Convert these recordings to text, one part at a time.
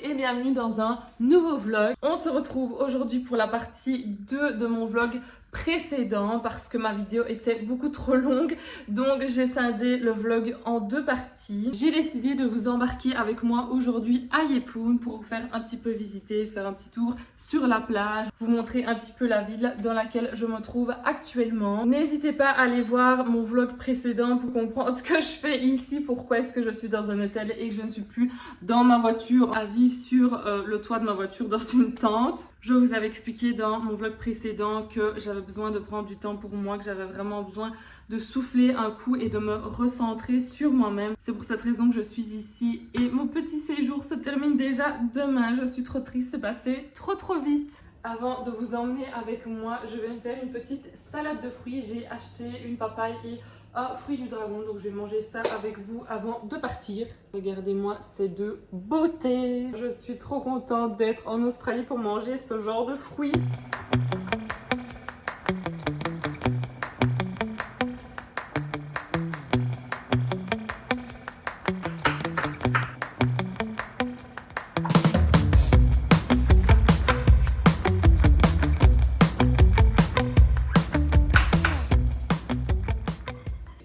et bienvenue dans un nouveau vlog. On se retrouve aujourd'hui pour la partie 2 de mon vlog précédent parce que ma vidéo était beaucoup trop longue, donc j'ai scindé le vlog en 2 parties. J'ai décidé de vous embarquer avec moi aujourd'hui à Yeppoon pour vous faire un petit peu visiter, faire un petit tour sur la plage, vous montrer un petit peu la ville dans laquelle je me trouve actuellement. N'hésitez pas à aller voir mon vlog précédent pour comprendre ce que je fais ici, pourquoi est-ce que je suis dans un hôtel et que je ne suis plus dans ma voiture à vivre sur le toit de ma voiture dans une tente. Je vous avais expliqué dans mon vlog précédent que j'avais besoin de prendre du temps pour moi, que j'avais vraiment besoin de souffler un coup et de me recentrer sur moi-même. C'est pour cette raison que je suis ici et mon petit séjour se termine déjà demain. Je suis trop triste, c'est passé trop vite. Avant de vous emmener avec moi, je vais me faire une petite salade de fruits. J'ai acheté une papaye et un fruit du dragon, donc je vais manger ça avec vous avant de partir. Regardez-moi ces deux beautés. Je suis trop contente d'être en Australie pour manger ce genre de fruits.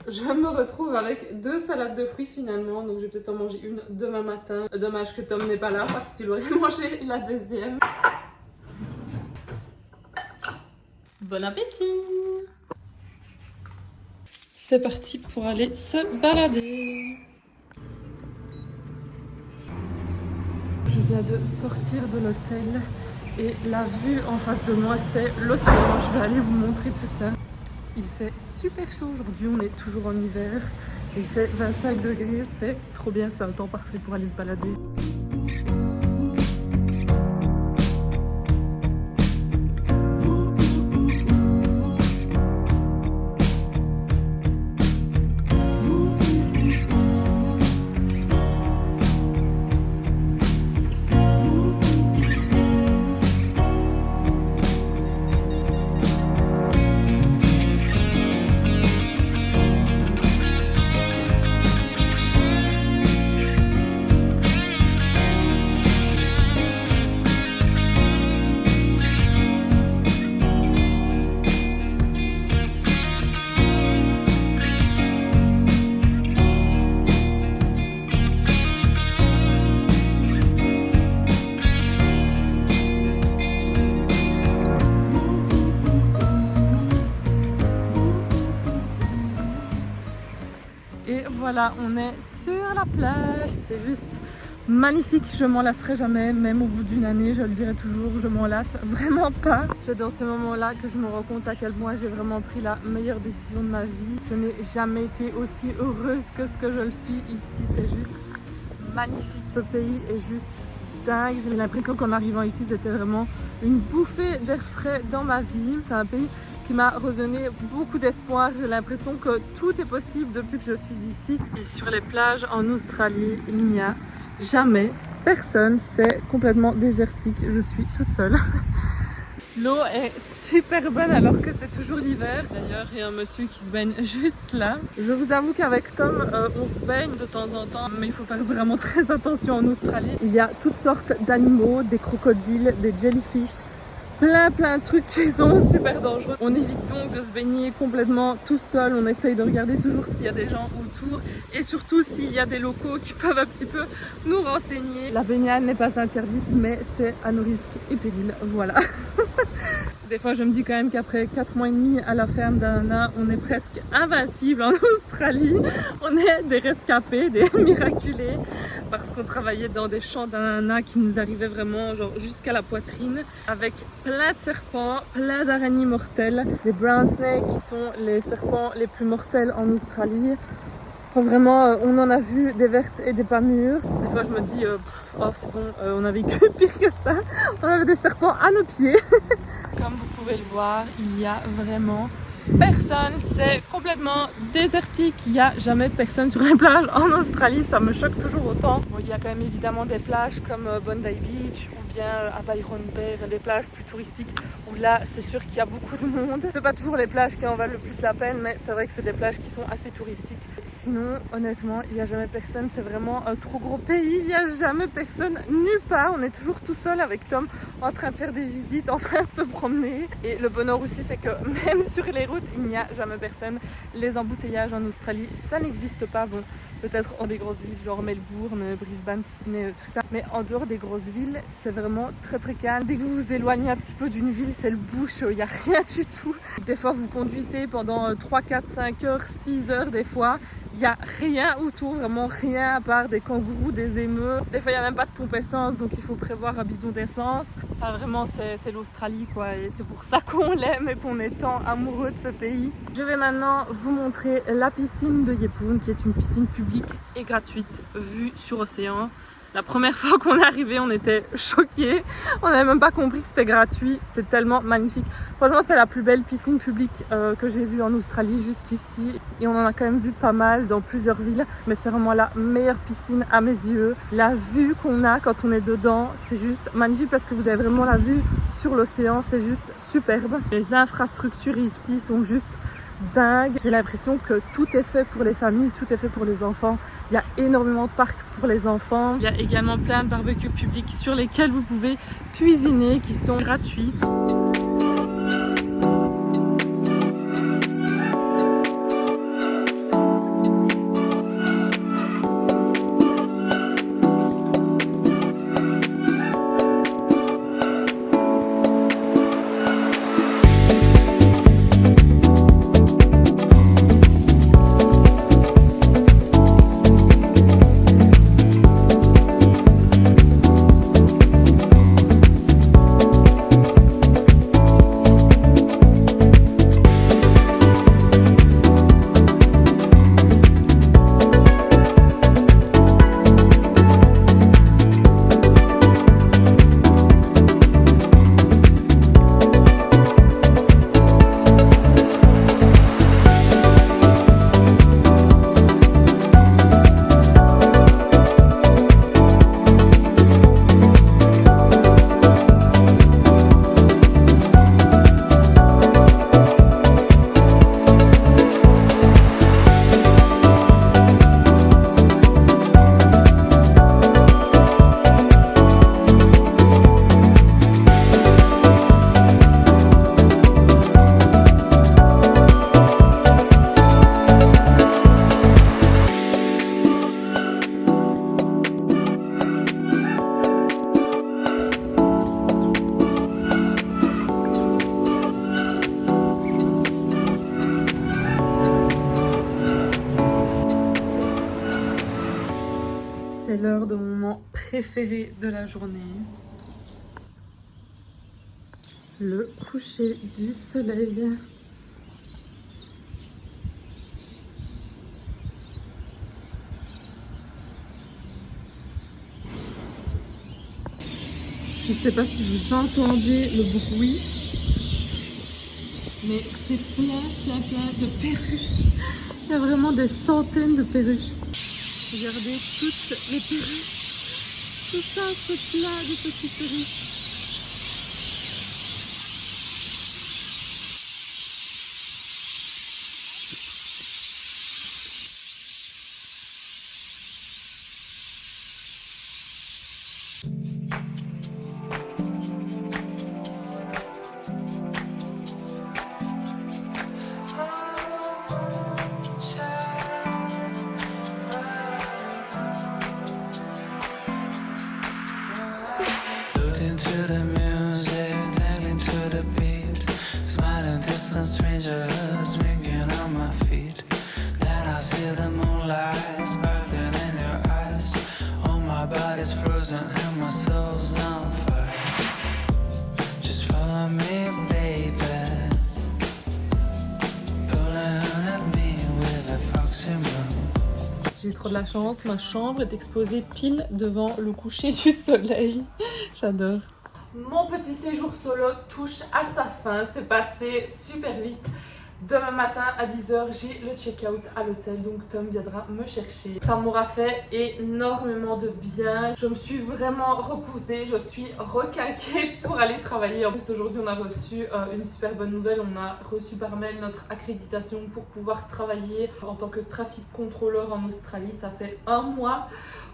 Je me retrouve avec 2 salades de fruits finalement, donc je vais peut-être en manger une demain matin. Dommage que Tom n'est pas là parce qu'il aurait mangé la deuxième. Bon appétit! C'est parti pour aller se balader. Je viens de sortir de l'hôtel et la vue en face de moi c'est l'océan. Je vais aller vous montrer tout ça. Il fait super chaud aujourd'hui, on est toujours en hiver. Il fait 25 degrés, c'est trop bien, c'est un temps parfait pour aller se balader. Et voilà, on est sur la plage, c'est juste magnifique, je m'en lasserai jamais, même au bout d'une année, je le dirai toujours, je m'en lasse vraiment pas. C'est dans ces moments-là que je me rends compte à quel point j'ai vraiment pris la meilleure décision de ma vie. Je n'ai jamais été aussi heureuse que ce que je le suis ici, c'est juste magnifique. Ce pays est juste dingue, j'ai l'impression qu'en arrivant ici, c'était vraiment une bouffée d'air frais dans ma vie. C'est un pays qui m'a redonné beaucoup d'espoir. J'ai l'impression que tout est possible depuis que je suis ici. Et sur les plages en Australie, il n'y a jamais personne. C'est complètement désertique. Je suis toute seule. L'eau est super bonne alors que c'est toujours l'hiver. D'ailleurs, il y a un monsieur qui se baigne juste là. Je vous avoue qu'avec Tom, on se baigne de temps en temps, mais il faut faire vraiment très attention en Australie. Il y a toutes sortes d'animaux, des crocodiles, des jellyfish, plein de trucs qui sont super dangereux. On évite donc de se baigner complètement tout seul. On essaye de regarder toujours s'il y a des gens autour et surtout s'il y a des locaux qui peuvent un petit peu nous renseigner. La baignade n'est pas interdite, mais c'est à nos risques et périls. Voilà. Des fois, je me dis quand même qu'après 4 mois et demi à la ferme d'ananas, on est presque invincible en Australie. On est des rescapés, des miraculés, parce qu'on travaillait dans des champs d'ananas qui nous arrivaient vraiment genre jusqu'à la poitrine, avec plein de serpents, plein d'araignées mortelles. Les brown snakes qui sont les serpents les plus mortels en Australie. Vraiment, on en a vu des vertes et des pas mûres. Des fois, je me dis, oh, c'est bon, on a vécu pire que ça. On avait des serpents à nos pieds. Comme vous pouvez le voir, il y a vraiment personne. C'est complètement désertique. Il n'y a jamais personne sur les plages en Australie. Ça me choque toujours autant. Bon, il y a quand même évidemment des plages comme Bondi Beach ou bien à Byron Bay, des plages plus touristiques où là c'est sûr qu'il y a beaucoup de monde. C'est pas toujours les plages qui en valent le plus la peine, mais c'est vrai que c'est des plages qui sont assez touristiques. Sinon honnêtement il n'y a jamais personne, c'est vraiment un trop gros pays, il n'y a jamais personne nulle part. On est toujours tout seul avec Tom en train de faire des visites, en train de se promener. Et le bonheur aussi c'est que même sur les routes il n'y a jamais personne. Les embouteillages en Australie ça n'existe pas. Bon, peut-être en des grosses villes genre Melbourne, Brisbane, Sydney, tout ça. Mais en dehors des grosses villes, c'est vraiment très très calme. Dès que vous vous éloignez un petit peu d'une ville, c'est le bush, il n'y a rien du tout. Des fois, vous conduisez pendant 3, 4, 5 heures, 6 heures des fois. Il n'y a rien autour, vraiment rien à part des kangourous, des émeus. Des fois, il n'y a même pas de pompe essence, donc il faut prévoir un bidon d'essence. Enfin, vraiment, c'est l'Australie, quoi. Et c'est pour ça qu'on l'aime et qu'on est tant amoureux de ce pays. Je vais maintenant vous montrer la piscine de Yeppoon, qui est une piscine publique et gratuite, vue sur océan. La première fois qu'on est arrivé, on était choqués. On n'avait même pas compris que c'était gratuit. C'est tellement magnifique. Franchement, c'est la plus belle piscine publique que j'ai vue en Australie jusqu'ici. Et on en a quand même vu pas mal dans plusieurs villes. Mais c'est vraiment la meilleure piscine à mes yeux. La vue qu'on a quand on est dedans, c'est juste magnifique parce que vous avez vraiment la vue sur l'océan. C'est juste superbe. Les infrastructures ici sont juste dingue. J'ai l'impression que tout est fait pour les familles, tout est fait pour les enfants. Il y a énormément de parcs pour les enfants. Il y a également plein de barbecues publics sur lesquels vous pouvez cuisiner qui sont gratuits. C'est l'heure de mon moment préféré de la journée. Le coucher du soleil. Je ne sais pas si vous entendez le bruit, mais c'est plein de perruches. Il y a vraiment des centaines de perruches. Regardez toutes les perruches. Tout ça, c'est plein de petites perruches. J'ai trop de la chance, ma chambre est exposée pile devant le coucher du soleil. J'adore. Mon petit séjour solo touche à sa fin, c'est passé super vite. Demain matin à 10h, j'ai le check-out à l'hôtel, donc Tom viendra me chercher. Ça m'aura fait énormément de bien. Je me suis vraiment reposée, je suis requinquée pour aller travailler. En plus, aujourd'hui, on a reçu une super bonne nouvelle. On a reçu par mail notre accréditation pour pouvoir travailler en tant que traffic controller en Australie. Ça fait 1 mois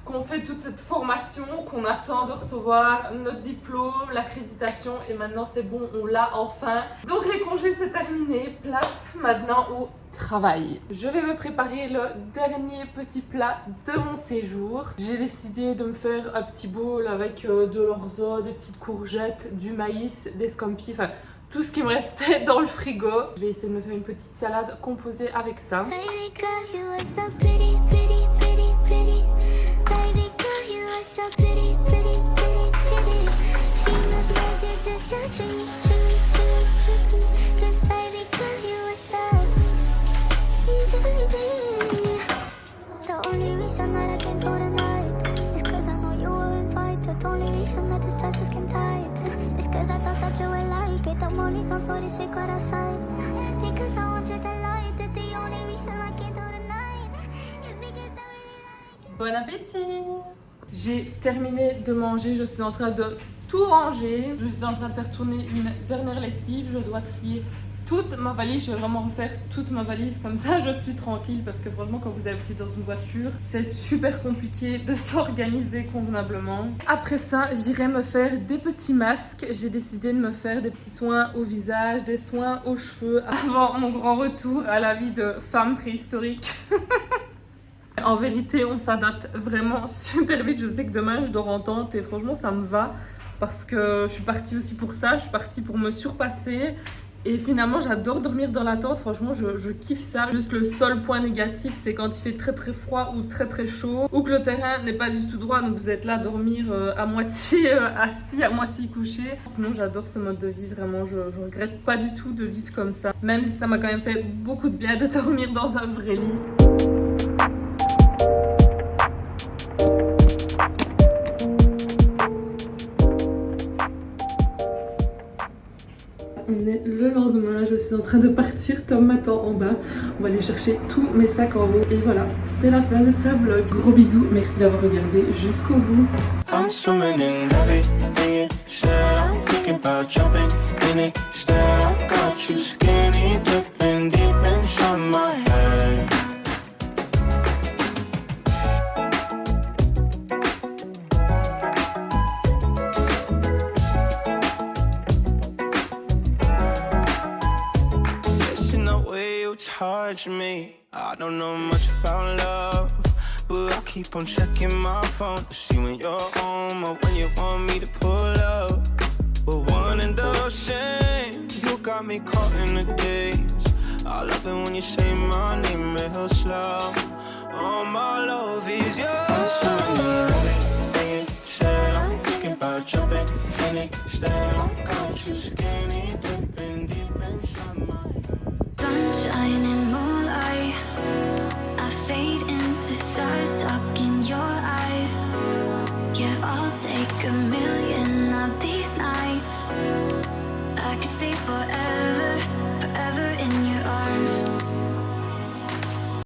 qu'on fait toute cette formation, qu'on attend de recevoir notre diplôme, l'accréditation et maintenant c'est bon, on l'a enfin. Donc les congés c'est terminé, place maintenant au travail. Je vais me préparer le dernier petit plat de mon séjour. J'ai décidé de me faire un petit bowl avec de l'orzo, des petites courgettes, du maïs, des scampi, enfin tout ce qui me restait dans le frigo. Je vais essayer de me faire une petite salade composée avec ça. So pretty, pretty, pretty, pretty. Females magic, just a dream, dream. Cause baby girl, you are so easy to be. The only reason that I came through tonight is cause I know you were invited. The only reason that this dress is skin tight is cause I thought that you would like it. I'm only gone for the secret outside. Because I want you to like that. The only reason I came through tonight is because I really like it. Bon appétit! J'ai terminé de manger, je suis en train de tout ranger. Je suis en train de faire tourner une dernière lessive. Je dois trier toute ma valise. Je vais vraiment refaire toute ma valise. Comme ça, je suis tranquille. Parce que franchement, quand vous habitez dans une voiture, c'est super compliqué de s'organiser convenablement. Après ça, j'irai me faire des petits masques. J'ai décidé de me faire des petits soins au visage, des soins aux cheveux avant mon grand retour à la vie de femme préhistorique. En vérité, on s'adapte vraiment super vite. Je sais que demain, je dors en tente et franchement, ça me va parce que je suis partie aussi pour ça. Je suis partie pour me surpasser et finalement, j'adore dormir dans la tente. Franchement, je kiffe ça. Juste le seul point négatif, c'est quand il fait très très froid ou très très chaud ou que le terrain n'est pas du tout droit. Donc, vous êtes là à dormir à moitié assis, à moitié couché. Sinon, j'adore ce mode de vie. Vraiment, je regrette pas du tout de vivre comme ça. Même si ça m'a quand même fait beaucoup de bien de dormir dans un vrai lit. On est le lendemain, je suis en train de partir, Tom m'attend en bas. On va aller chercher tous mes sacs en haut. Et voilà, c'est la fin de ce vlog. Gros bisous, merci d'avoir regardé jusqu'au bout. Charge me. I don't know much about love, but I keep on checking my phone to see when you're home or when you want me to pull up. But one and the same, you got me caught in the days. I love it when you say my name real slow. All my love is yours. I'm thinking about jumping in it. Instead, I got you skinny.